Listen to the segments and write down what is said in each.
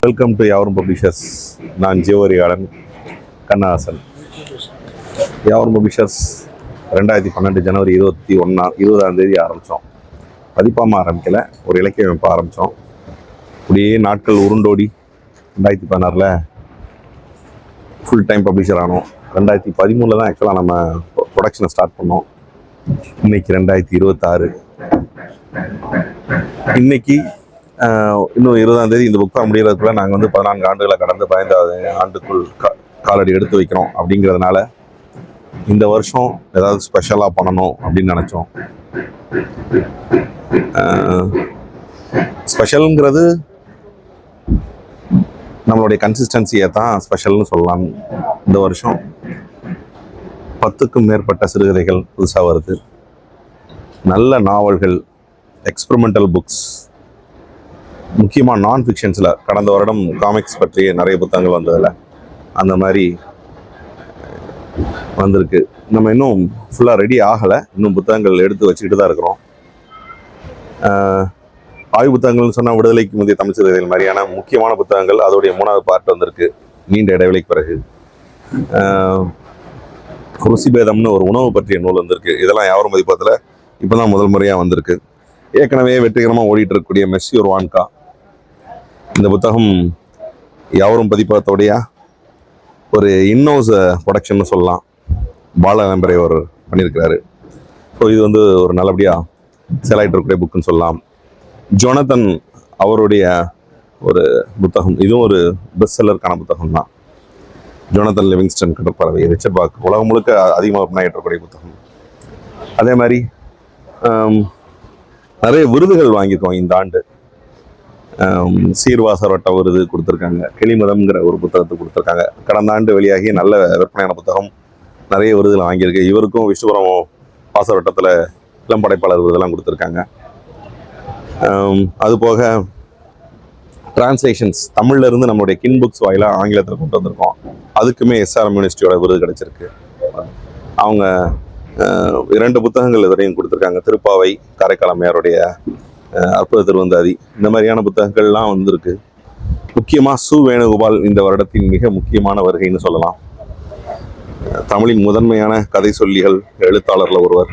Welcome to யாவரும் publishers. நான் ஜீவரியாளன் கண்ணாசன். யாவரும் பப்ளிஷர்ஸ் 2012 ஜனவரி 20ஆம் தேதி ஆரம்பித்தோம். பதிப்பாமல் ஆரம்பிக்கலை, ஒரு இலக்கிய அமைப்பு ஆரம்பித்தோம். அப்படியே நாட்கள் உருண்டோடி 2016 ஃபுல் டைம் பப்ளிஷர் ஆனோம். 2013 தான் ஆக்சுவலாக நம்ம ப்ரொடக்ஷனை ஸ்டார்ட் பண்ணோம். இன்னைக்கு 2026. இன்னைக்கு இன்னும் 20ஆம் தேதி இந்த புக்காக முடிகிறதுக்குள்ள நாங்கள் 14 ஆண்டுகளை கடந்து 15வது ஆண்டுக்குள் காலடி எடுத்து வைக்கிறோம். அப்படிங்கிறதுனால இந்த வருஷம் ஏதாவது ஸ்பெஷலாக பண்ணணும் அப்படின்னு நினச்சோம். ஸ்பெஷலுங்கிறது நம்மளுடைய கன்சிஸ்டன்சியை தான் ஸ்பெஷல்னு சொல்லலாம். இந்த வருஷம் 10க்கும் மேற்பட்ட சிறுகதைகள் புதுசாக வருது. நல்ல நாவல்கள், எக்ஸ்பெரிமெண்டல் புக்ஸ், முக்கியமாக நான் ஃபிக்ஷன்ஸில் கடந்த வருடம் காமிக்ஸ் பற்றிய நிறைய புத்தகங்கள் வந்ததில்ல, அந்த மாதிரி வந்திருக்கு. நம்ம இன்னும் ஃபுல்லாக ரெடி ஆகலை, இன்னும் புத்தகங்கள் எடுத்து வச்சுக்கிட்டு தான் இருக்கிறோம். ஆய்வு புத்தகங்கள்னு சொன்னால் விடுதலைக்கு முந்தைய தமிழ் சிறுகதைகள் மாதிரியான முக்கியமான புத்தகங்கள் அதோடைய 3வது பார்ட் வந்திருக்கு நீண்ட இடைவெளிக்கு பிறகு. ருசிபேதம்னு ஒரு உணவு பற்றிய நூல் வந்திருக்கு. இதெல்லாம் யாவரும் பதிப்பகத்தில் இப்போ தான் முதல் முறையாக வந்திருக்கு. ஏற்கனவே வெற்றிகரமாக ஓடிட்டு இருக்கக்கூடிய மெஸ்யூர் வான்கா, இந்த புத்தகம் யாவரும் பதிப்பகத்தோடைய ஒரு இன்னோஸ் ப்ரொடக்ஷன் சொல்லலாம். பாலநம்பரை அவர் பண்ணியிருக்கிறாரு. ஸோ இது ஒரு நல்லபடியாக செலாயிட்டு இருக்கக்கூடிய புக்குன்னு சொல்லலாம். ஜொனதன் அவருடைய ஒரு புத்தகம், இதுவும் ஒரு பெஸ்ட் செல்லருக்கான புத்தகம் தான். ஜொனதன் லிவிங்ஸ்டன் கடற்பறவை, ரிச்சர்ட் பாக், உலகம் முழுக்க அதிகமாக விற்பனையாற்றக்கூடிய புத்தகம். அதே மாதிரி நிறைய விருதுகள் வாங்கியிருக்கோம் இந்த ஆண்டு. சீர்வாசரோட்ட விருது கொடுத்துருக்காங்க, கிளிமதம்ங்கிற ஒரு புத்தகத்தை கொடுத்துருக்காங்க. கடந்த ஆண்டு வெளியாகி நல்ல விற்பனையான புத்தகம், நிறைய விருதுகள் வாங்கியிருக்கு. இவருக்கும் விஷ்ணுபுரம் வாசரோட்டத்தில் இளம் படைப்பாளர் விருதெல்லாம் கொடுத்துருக்காங்க. அதுபோக டிரான்ஸ்லேஷன்ஸ் தமிழ்ல இருந்து நம்மளுடைய கின் புக்ஸ் வாயிலாக ஆங்கிலத்தில் கொண்டு வந்திருக்கோம். அதுக்குமே SRM யூனிவர்சிட்டியோட விருது கிடைச்சிருக்கு. அவங்க 2 புத்தகங்கள் இதுவரையும் கொடுத்துருக்காங்க. திருப்பாவை, காரைக்கால் அம்மையாருடைய அற்புத திருவந்தாதி, இந்த மாதிரியான புத்தகங்கள்லாம் வந்திருக்கு. முக்கியமாக சு வேணுகோபால் இந்த வருடத்தின் மிக முக்கியமான வருகைன்னு சொல்லலாம். தமிழின் முதன்மையான கதை சொல்லிகள் எழுத்தாளரில் ஒருவர்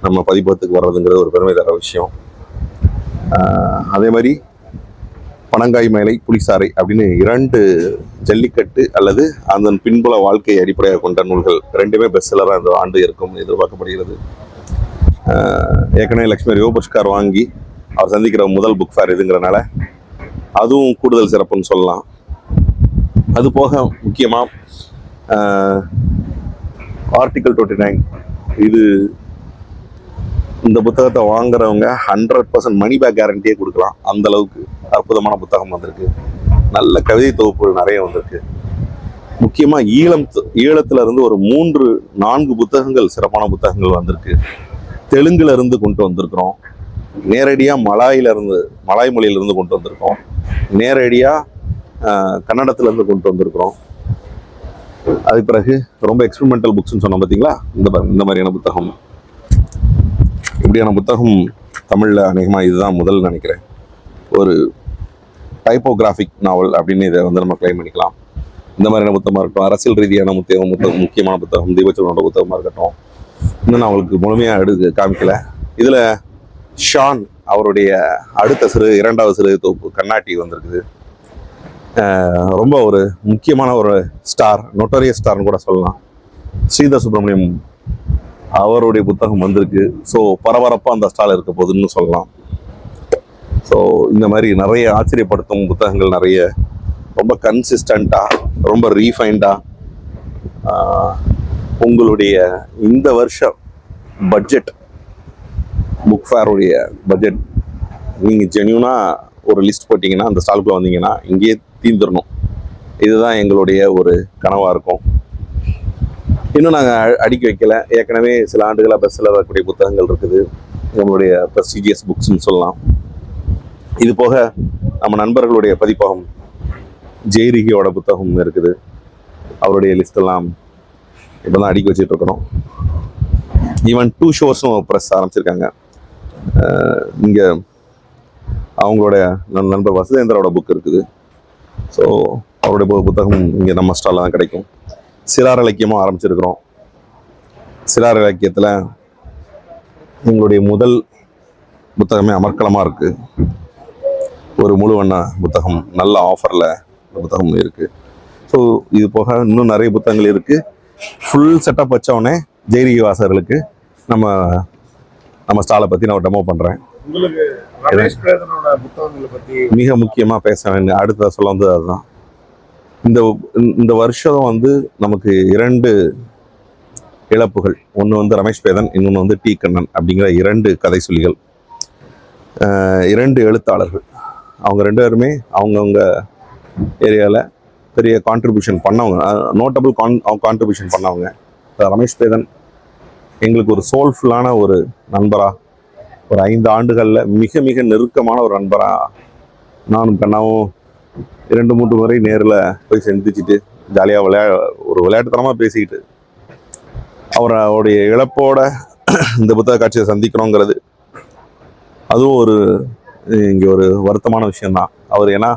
நம்ம பதிப்பகத்துக்கு வர்றதுங்கிறது ஒரு பெருமை தர விஷயம். அதே மாதிரி பனங்காய் மேலை, புலிசாரை அப்படின்னு 2 ஜல்லிக்கட்டு அல்லது அதன் பின்புல வாழ்க்கையை அடிப்படையாக கொண்ட நூல்கள் 2மே பெஸ்ட் செல்லராக இந்த ஆண்டு இருக்கும் எதிர்பார்க்கப்படுகிறது. ஏற்கனவே லட்சுமி ரியோ புரஸ்கார் வாங்கி அவர் சந்திக்கிற முதல் புக் ஃபேர் இதுங்கிறனால அதுவும் கூடுதல் சிறப்புன்னு சொல்லலாம். அது போக முக்கியமாக ஆர்டிகல் 29, இது இந்த புத்தகத்தை வாங்குறவங்க 100% மணி பேக் கேரண்டியே கொடுக்கலாம். அந்த அளவுக்கு அற்புதமான புத்தகம் வந்திருக்கு. நல்ல கவிதை தொகுப்புகள் நிறைய வந்திருக்கு. முக்கியமாக ஈழத்துல இருந்து ஒரு 3-4 புத்தகங்கள், சிறப்பான புத்தகங்கள் வந்திருக்கு. தெலுங்குல இருந்து கொண்டு வந்திருக்கிறோம், நேரடியாக மலாய் மொழியிலிருந்து கொண்டு வந்திருக்கோம், நேரடியாக கன்னடத்திலிருந்து கொண்டு வந்திருக்கிறோம். அதுக்கு பிறகு ரொம்ப எக்ஸ்பெரிமெண்டல் புக்ஸ்ன்னு சொன்னோம் பார்த்தீங்களா, இந்த மாதிரியான புத்தகம். இப்படியான புத்தகம் தமிழில் அநேகமாக இதுதான் முதல் நினைக்கிறேன். ஒரு டைப்போகிராஃபிக் நாவல் அப்படின்னு இதை நம்ம கிளைம் பண்ணிக்கலாம். இந்த மாதிரியான புத்தகமாக இருக்கட்டும், அரசியல் ரீதியான முக்கியமான புத்தகம் தீபச்சனோட புத்தகமாக இருக்கட்டும், இன்னும் நான் அவங்களுக்கு முழுமையாக காமிக்கல. இதில் ஷான் அவருடைய அடுத்த 2வது சிறு தொகுப்பு கண்ணாட்டி வந்திருக்குது. ரொம்ப ஒரு முக்கியமான ஒரு ஸ்டார், நொட்டோரியஸ் ஸ்டார்னு கூட சொல்லலாம், ஸ்ரீதர் சுப்ரமணியம் அவருடைய புத்தகம் வந்திருக்கு. ஸோ பரபரப்பாக அந்த ஸ்டால் இருக்க போகுதுன்னு சொல்லலாம். ஸோ இந்த மாதிரி நிறைய ஆச்சரியப்படுத்தும் புத்தகங்கள், நிறைய ரொம்ப கன்சிஸ்டண்ட்டாக, ரொம்ப ரீஃபைண்டாக உங்களுடைய இந்த வருஷம் பட்ஜெட், புக் ஃபேருடைய பட்ஜெட் நீங்கள் ஜென்யூனாக ஒரு லிஸ்ட் போட்டிங்கன்னா, அந்த ஸ்டாலுக்குள்ளே வந்தீங்கன்னா இங்கேயே தீர்ந்துடணும். இதுதான் எங்களுடைய ஒரு கனவாக இருக்கும். இன்னும் நாங்கள் அடுக்கி வைக்கல. ஏற்கனவே சில ஆண்டுகளாக பெஸ்ட் செல்லர் வரக்கூடிய புத்தகங்கள் இருக்குது, நம்மளுடைய ப்ரெஸ்டீஜியஸ் புக்ஸ்ன்னு சொல்லலாம். இது போக நம்ம நண்பர்களுடைய பதிப்பகம் ஜெய்ரிகியோட புத்தகம் இருக்குது. அவருடைய லிஸ்டெல்லாம் இப்போ தான் அடுக்கி வச்சுட்டு இருக்கிறோம். ஈவன் 2 ஷோஸும் ப்ரெஸ் ஆரம்பிச்சிருக்காங்க. இங்கே அவங்களோட நண்பர் வசுதேந்திரோட புக் இருக்குது. ஸோ அவருடைய புத்தகம் இங்கே நம்ம ஸ்டாலில் தான் கிடைக்கும். சிறார் இலக்கியமும் ஆரம்பிச்சிருக்கிறோம். சிறார் இலக்கியத்தில் எங்களுடைய முதல் புத்தகமே அமர்க்களமாக இருக்குது. ஒரு முழு வண்ண புத்தகம், நல்ல ஆஃபரில் புத்தகம் இருக்குது. ஸோ இது போக இன்னும் நிறைய புத்தகங்கள் இருக்குது. ஃபுல் செட்டப் வச்சவொடனே ஜெயரிகி வாசகர்களுக்கு நம்ம ஸ்டாலை பற்றி நான் டெமோ பண்ணுறேன். மிக முக்கியமாக பேச வேண்டிய அடுத்த சொல்ல வந்து அதுதான். இந்த வருஷம் வந்து நமக்கு 2 இழப்புகள். ஒன்று வந்து ரமேஷ் பேதன், இன்னொன்று வந்து டி கண்ணன் அப்படிங்கிற 2 கதை சொல்லிகள், 2 எழுத்தாளர்கள். அவங்க 2 பேருமே அவங்கவுங்க ஏரியாவில் பெரிய கான்ட்ரிபியூஷன் பண்ணவங்க, நோட்டபிள் கான்ட்ரிபியூஷன் பண்ணவங்க. ரமேஷ் பேதன் எங்களுக்கு ஒரு சோல்ஃபுல்லான ஒரு நண்பராக, ஒரு 5 ஆண்டுகளில் மிக மிக நெருக்கமான ஒரு நண்பராக நானும் கண்ணாவும் 2-3 முறை நேரில் போய் சந்திச்சுட்டு ஜாலியாக ஒரு விளையாட்டுத்தனமாக பேசிக்கிட்டு அவருடைய இழப்போட இந்த புத்தக காட்சியை சந்திக்கணுங்கிறது அதுவும் இங்கே ஒரு வருத்தமான விஷயம்தான். ஏன்னா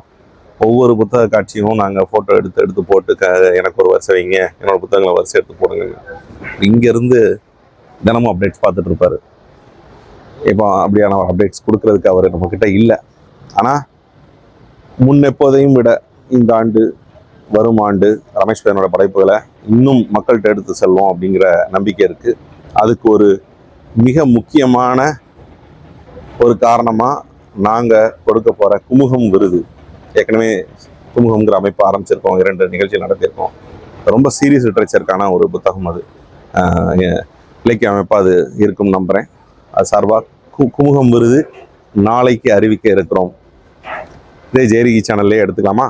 ஒவ்வொரு புத்தக காட்சியும் நாங்கள் ஃபோட்டோ எடுத்து போட்டு எனக்கு ஒரு வரிசை வைங்க, என்னோட புத்தகங்களை வரிசை எடுத்து போடுங்க. இங்கேருந்து தினமும் அப்டேட்ஸ் பார்த்துட்டு இருப்பார். இப்போ அப்படியான ஒரு அப்டேட்ஸ் கொடுக்கறதுக்கு அவர் நம்மக்கிட்ட இல்லை. ஆனால் முன்னெப்போதையும் விட இந்த ஆண்டு, வரும் ஆண்டு ரமேஷ் பேதனோட படைப்புகளை இன்னும் மக்கள்கிட்ட எடுத்து செல்வோம் அப்படிங்கிற நம்பிக்கை இருக்குது. அதுக்கு ஒரு மிக முக்கியமான ஒரு காரணமாக நாங்கள் கொடுக்க போகிற குமுகம் விருது. ஏற்கனவே குமுகம்ங்கிற அமைப்பு ஆரம்பிச்சிருக்கோம், 2 நிகழ்ச்சி நடத்தியிருக்கோம். ரொம்ப சீரியஸ் லிட்ரேச்சருக்கான ஒரு புத்தகம் அது. இலக்கிய அமைப்பாக அது இருக்கும் நம்புகிறேன். அது சார்பாக குமுகம் விருது நாளைக்கு அறிவிக்க இருக்கிறோம். இதே ஜெயரிகி சேனல்லே எடுத்துக்கலாமா?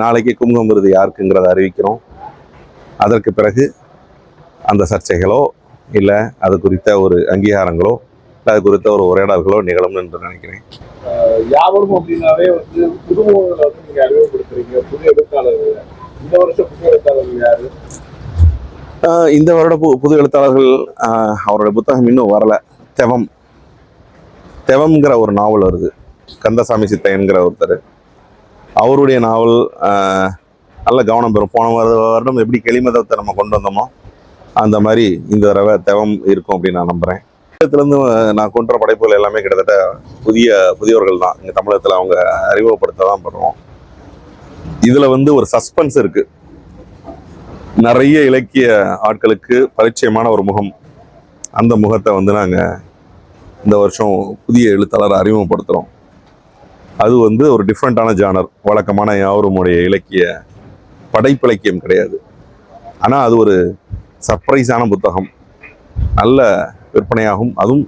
நாளைக்கு குமுகம் விருது யாருக்குங்கிறத அறிவிக்கிறோம். அதற்கு பிறகு அந்த சர்ச்சைகளோ இல்லை அது குறித்த ஒரு அங்கீகாரங்களோ அது குறித்த ஒரு உரையாடல்களோ நிகழும் என்று நினைக்கிறேன். யாவரும் அப்படின்னாவே வந்து புதுமுகங்களை வந்து நீங்க அறிமுகப்படுத்துறீங்க, புதிய எழுத்தாளர்கள். இந்த வருஷம் புதிய எழுத்தாளர்கள் யாரு? இந்த வருட புது எழுத்தாளர்கள் அவருடைய புத்தகம் இன்னும் வரல. தெவம்ங்கிற ஒரு நாவல் வருது. கந்தசாமி சித்தையன்கிற ஒருத்தர், அவருடைய நாவல் நல்ல கவனம் பெறும். போன வருடம் எப்படி கெளிமதத்தை நம்ம கொண்டு வந்தோமோ அந்த மாதிரி இந்த தடவை தெவம் இருக்கும் அப்படின்னு நான் நம்புகிறேன். தமிழகத்துலேருந்து நான் கொண்ட படைப்புகள் எல்லாமே கிட்டத்தட்ட புதியவர்கள் தான். இங்கே தமிழகத்தில் அவங்க அறிமுகப்படுத்த தான் பண்ணுறோம். இதில் வந்து ஒரு சஸ்பென்ஸ் இருக்குது. நிறைய இலக்கிய ஆட்களுக்கு பரிச்சயமான ஒரு முகம். அந்த முகத்தை வந்து நாங்கள் இந்த வருஷம் புதிய எழுத்தாளரை அறிமுகப்படுத்துகிறோம். அது வந்து ஒரு டிஃப்ரெண்ட்டான ஜானர். வழக்கமான யாவருமுடைய இலக்கிய படைப்பிலக்கியம் கிடையாது. ஆனால் அது ஒரு சர்ப்ரைஸான புத்தகம், நல்ல விற்பனையாகும். அதுவும்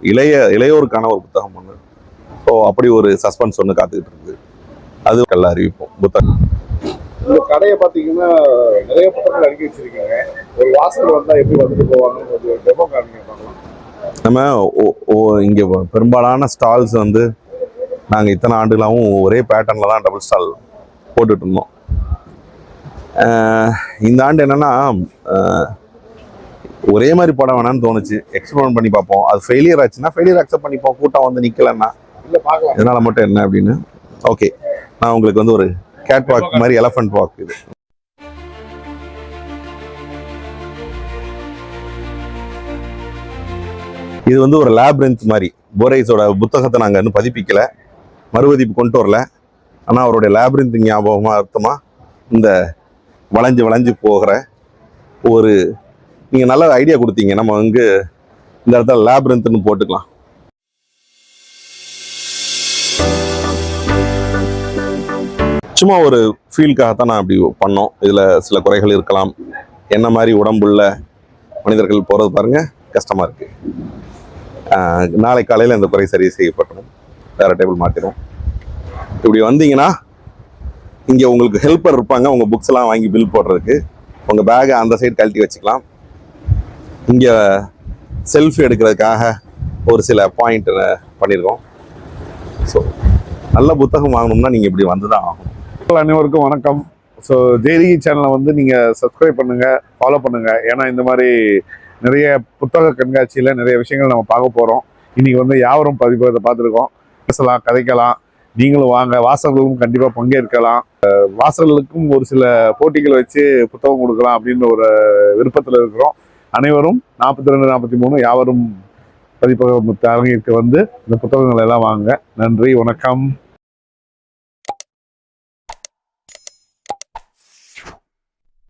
இளையோருக்கான ஒரு புத்தகம் ஒன்று. ஸோ அப்படி ஒரு சஸ்பென்ஸ் ஒன்று காத்துக்கிட்டு இருக்குது. அது கல்ல அறிவிப்போம். புத்தகம் இந்த கடையை பார்த்தீங்கன்னா நிறைய புத்தகங்கள் அடுக்கி வச்சிருக்கீங்க. ஒரு வாசல் வந்தால் எப்படி வந்துட்டு போவாங்கன்னு ஒரு டெமோ காமிங்க பார்க்கலாம். நம்ம இங்கே பெரும்பாலான ஸ்டால்ஸ் வந்து நாங்கள் இத்தனை ஆண்டுகளாகவும் ஒரே பேட்டர்னில் தான் டபுள் ஸ்டால் போட்டுட்டு இருந்தோம். இந்த ஆண்டு என்னென்னா ஒரே மாதிரி படம் வேணான்னு தோணுச்சு. எக்ஸ்பெரிமெண்ட் பண்ணி பார்ப்போம். அது ஃபெயிலியர் ஆச்சுன்னா ஃபெயிலியர் அக்செப்ட் பண்ணிப்போம். கூட்டம் வந்து நிற்கலன்னா இல்லை பார்க்கலாம், இதனால் மட்டும் என்ன அப்படின்னு. ஓகே, நான் உங்களுக்கு வந்து ஒரு கேட் வாக் மாதிரி எலஃபண்ட் வாக் இது வந்து ஒரு லேப்ரின்த் மாதிரி. போரைஸோட புத்தகத்தை நாங்கள் இன்னும் பதிப்பிக்கல, மறுபதிப்பு கொண்டு வரல. ஆனால் அவருடைய லேப்ரின்த் ஞாபகமாக அர்த்தமாக இந்த வளைஞ்சு போகிற ஒரு நீங்கள் நல்ல ஐடியா கொடுத்தீங்க. நம்ம வந்து இந்த இடத்துல லேப்ரின்த்னு போட்டுக்கலாம். சும்மா ஒரு ஃபீல்காகத்தான் நான் அப்படி பண்ணோம். இதில் சில குறைகள் இருக்கலாம். என்ன மாதிரி உடம்புள்ள மனிதர்கள் போகிறது பாருங்க, கஷ்டமாக இருக்குது. நாளை காலையில் இந்த குறை சரி செய்யப்பட்டணும். வேறு டேபிள் மாற்றிடும். இப்படி வந்தீங்கன்னா இங்கே உங்களுக்கு ஹெல்ப்பர் இருப்பாங்க. உங்கள் புக்ஸ் எல்லாம் வாங்கி பில் போடுறதுக்கு. உங்கள் பேகை அந்த சைடு கழட்டி வச்சுக்கலாம். இங்கே செல்ஃபி எடுக்கிறதுக்காக ஒரு சில பாயிண்ட் பண்ணியிருக்கோம். ஸோ நல்ல புத்தகம் வாங்கணும்னா நீங்கள் இப்படி வந்து தான் ஆகும். அனைவருக்கும் வணக்கம். ஸோ ஜெயரிகி சேனலை வந்து நீங்கள் சப்ஸ்கிரைப் பண்ணுங்கள், ஃபாலோ பண்ணுங்கள். ஏன்னா இந்த மாதிரி நிறைய புத்தக கண்காட்சியில் நிறைய விஷயங்கள் நம்ம பார்க்க போகிறோம். இன்றைக்கி வந்து யாவரும் பதிப்பதை பார்த்துருக்கோம். பேசலாம், கதைக்கலாம். நீங்களும் வாங்க, வாசகர்களும் கண்டிப்பாக பங்கேற்கலாம். வாசகர்களுக்கும் ஒரு சில போட்டிகள் வச்சு புத்தகம் கொடுக்கலாம் அப்படின்னு ஒரு விருப்பத்தில் இருக்கிறோம். அனைவரும் 42-43 யாவரும் பதிப்பகம் அரங்கிற்கு வந்து இந்த புத்தகங்கள் எல்லாம் வாங்க. நன்றி, வணக்கம்.